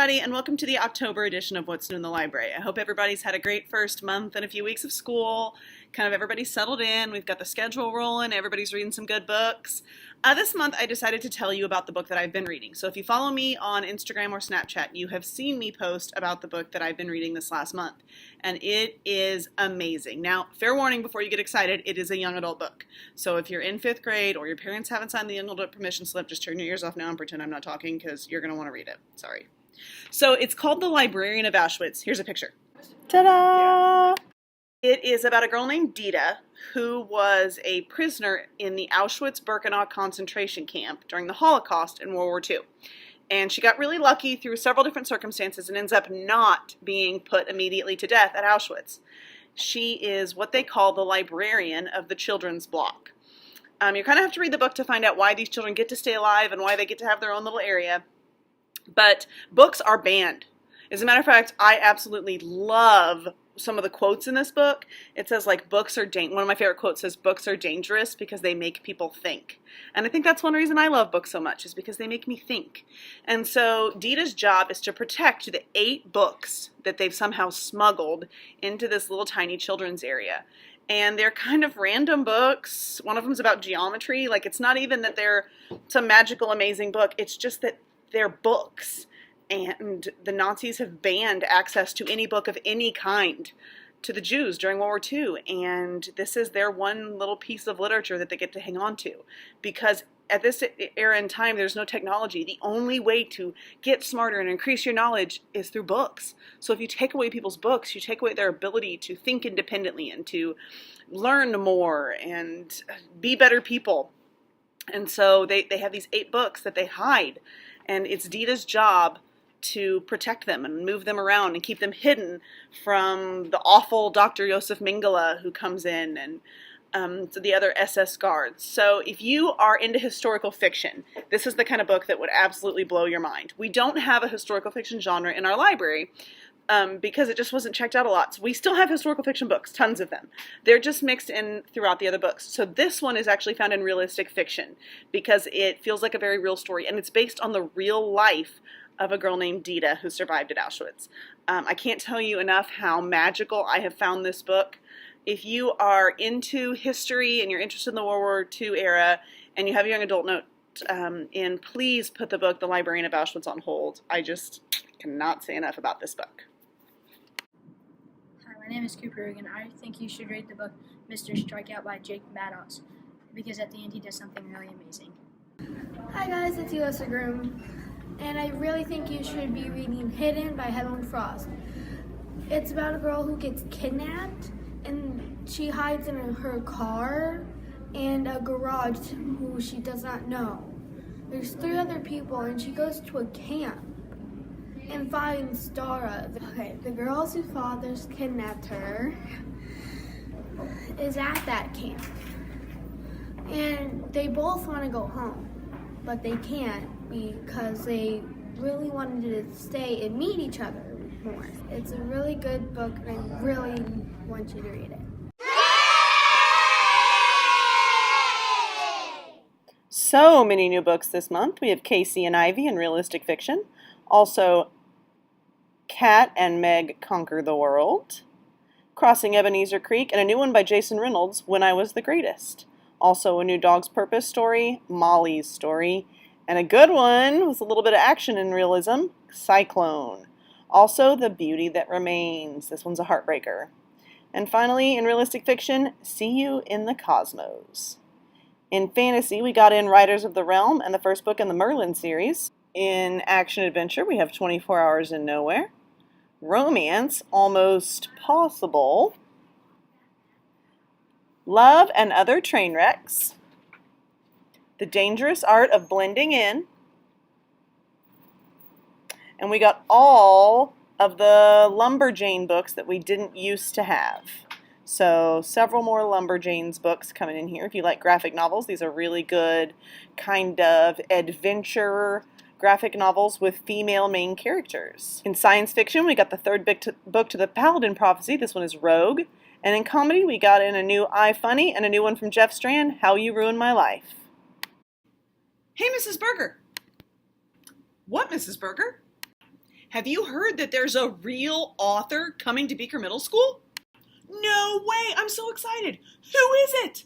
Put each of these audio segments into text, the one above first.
everybody, and welcome to the October edition of What's New in the Library. I hope everybody's had a great first month and a few weeks of school. Kind of everybody's settled in. We've got the schedule rolling. Everybody's reading some good books. This month, I decided to tell you about the book that I've been reading. So if you follow me on Instagram or Snapchat, you have seen me post about the book that I've been reading this last month. And it is amazing. Now, fair warning before you get excited, it is a young adult book. So if you're in 5th grade or your parents haven't signed the young adult permission slip, just turn your ears off now and pretend I'm not talking because you're going to want to read it. Sorry. So it's called The Librarian of Auschwitz. Here's a picture. Ta-da! It is about a girl named Dita who was a prisoner in the Auschwitz-Birkenau concentration camp during the Holocaust in World War II. And she got really lucky through several different circumstances and ends up not being put immediately to death at Auschwitz. She is what they call the librarian of the children's block. You kind of have to read the book to find out why these children get to stay alive and why they get to have their own little area. But books are banned. As a matter of fact, I absolutely love some of the quotes in this book. It says like one of my favorite quotes says books are dangerous because they make people think. And I think that's one reason I love books so much is because they make me think. And so Dita's job is to protect the 8 books that they've somehow smuggled into this little tiny children's area. And they're kind of random books. One of them's about geometry. Like it's not even that they're some magical amazing book. It's just that they're books. And the Nazis have banned access to any book of any kind to the Jews during World War II. And this is their one little piece of literature that they get to hang on to. Because at this era in time, there's no technology. The only way to get smarter and increase your knowledge is through books. So if you take away people's books, you take away their ability to think independently and to learn more and be better people. And so they have these 8 books that they hide. And it's Dita's job to protect them and move them around and keep them hidden from the awful Dr. Josef Mengele who comes in and the other SS guards. So if you are into historical fiction, this is the kind of book that would absolutely blow your mind. We don't have a historical fiction genre in our library because it just wasn't checked out a lot. So we still have historical fiction books, tons of them. They're just mixed in throughout the other books. So this one is actually found in realistic fiction because it feels like a very real story and it's based on the real life of a girl named Dita who survived at Auschwitz. I can't tell you enough how magical I have found this book. If you are into history and you're interested in the World War II era and you have a young adult note in, please put the book The Librarian of Auschwitz on hold. I just cannot say enough about this book. Hi, my name is Cooper and I think you should read the book Mr. Strikeout by Jake Maddox because at the end he does something really amazing. Hi guys, it's Elissa Groom. And I really think you should be reading Hidden by Helen Frost. It's about a girl who gets kidnapped and she hides in her car and a garage who she does not know. There's 3 other people and she goes to a camp and finds Dara. Okay, the girl whose fathers kidnapped her is at that camp. And they both want to go home, but they can't because they really wanted to stay and meet each other more. It's a really good book and I really want you to read it. So many new books this month. We have Casey and Ivy in realistic fiction. Also, Kat and Meg Conquer the World. Crossing Ebenezer Creek, and a new one by Jason Reynolds, When I Was the Greatest. Also a new Dog's Purpose story, Molly's Story. And a good one with a little bit of action and realism, Cyclone. Also, The Beauty That Remains. This one's a heartbreaker. And finally, in realistic fiction, See You in the Cosmos. In fantasy, we got in Riders of the Realm and the first book in the Merlin series. In action adventure, we have 24 Hours in Nowhere. Romance, Almost Possible. Love and Other Train Wrecks. The Dangerous Art of Blending In. And we got all of the Lumberjane books that we didn't used to have. So several more Lumberjanes books coming in here. If you like graphic novels, these are really good kind of adventure graphic novels with female main characters. In science fiction, we got the 3rd book to the Paladin Prophecy. This one is Rogue. And in comedy, we got in a new iFunny and a new one from Jeff Strand, How You Ruined My Life. Hey, Mrs. Berger. What, Mrs. Berger? Have you heard that there's a real author coming to Beaker Middle School? No way! I'm so excited! Who is it?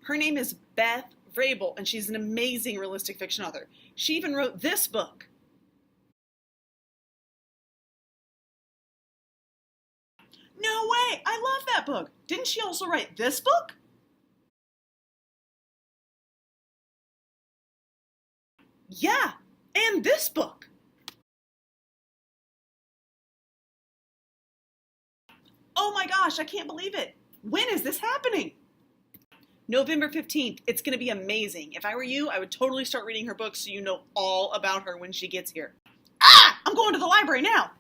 Her name is Beth Vrabel, and she's an amazing realistic fiction author. She even wrote this book. No way! I love that book! Didn't she also write this book? Yeah, and this book. Oh my gosh, I can't believe it. When is this happening? November 15th. It's going to be amazing. If I were you, I would totally start reading her books so you know all about her when she gets here. Ah! I'm going to the library now.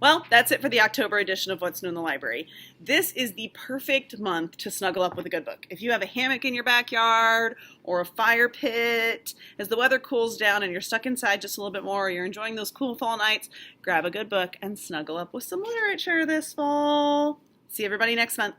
Well, that's it for the October edition of What's New in the Library. This is the perfect month to snuggle up with a good book. If you have a hammock in your backyard or a fire pit, as the weather cools down and you're stuck inside just a little bit more, or you're enjoying those cool fall nights, grab a good book and snuggle up with some literature this fall. See everybody next month.